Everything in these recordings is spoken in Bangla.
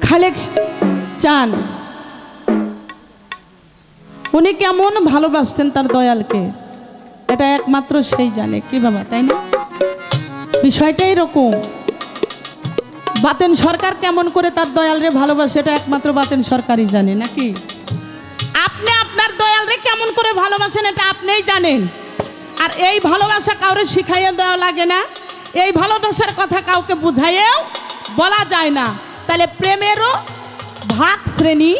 খালেক চান উনি কেমন ভালোবাসতেন তার দয়ালকে, এটা একমাত্র সেই জানে। কি বাবা, তাই না? বিষয়টা এরকম। বাতেন সরকার কেমন করে তার দয়ালরে ভালোবাসে, এটা একমাত্র বাতেন সরকারই জানে, নাকি? আপনি আপনার দয়ালরে কেমন করে ভালোবাসেন, এটা আপনিই জানেন। আর এই ভালোবাসা কাউরে শিখাইয়ে দেওয়া লাগে না, এই ভালোবাসার কথা কাউকে বুঝাইয়েও বলা যায় না। তাহলে প্রেমেরও ভাগ শ্রেণী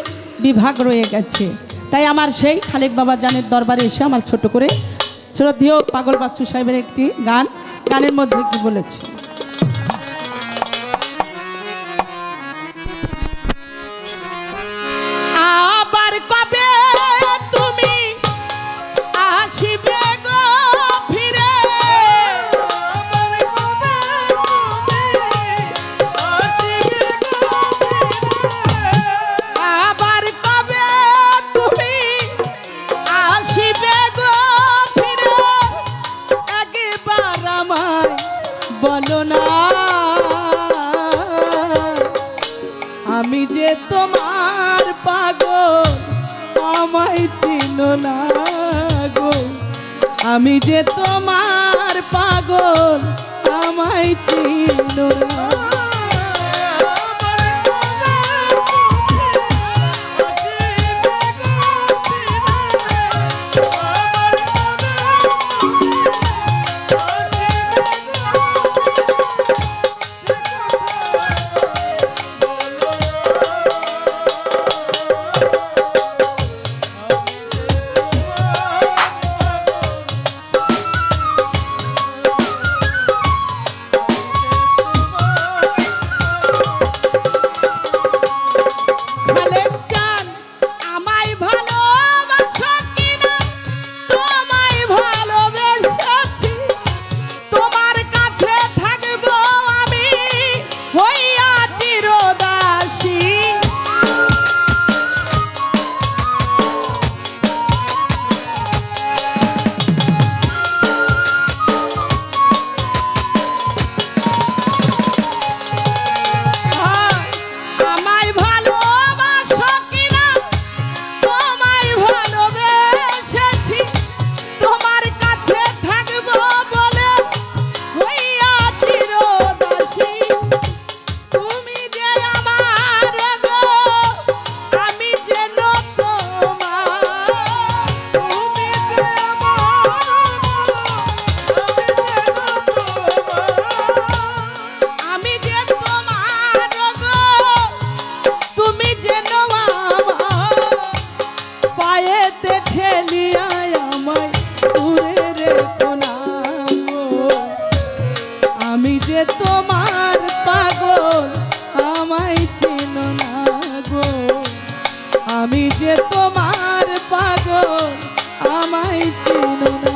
বিভাগ রয়ে গেছে। তাই আমার সেই খালেক বাবা জানের দরবারে এসে আমার ছোট করে শ্রদ্ধেয় পাগল বাচ্চু সাহেবের একটি গানের মধ্যে কি বলেছে, আবার কবে তুমি আসিবে গো ফিরে, আবার কবে তুমি আসিবে গো ফিরে, একবার আমায় বলো না, আমি যে তোমার পাগল আমায় চিনো না গো, আমি যে তোমার পাগল আমায় চিনো না। তোমার পাগল আমায় চিনো না গো, আমি যে তোমার পাগল আমায় চিনো না।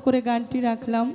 করে গানটি রাখলাম।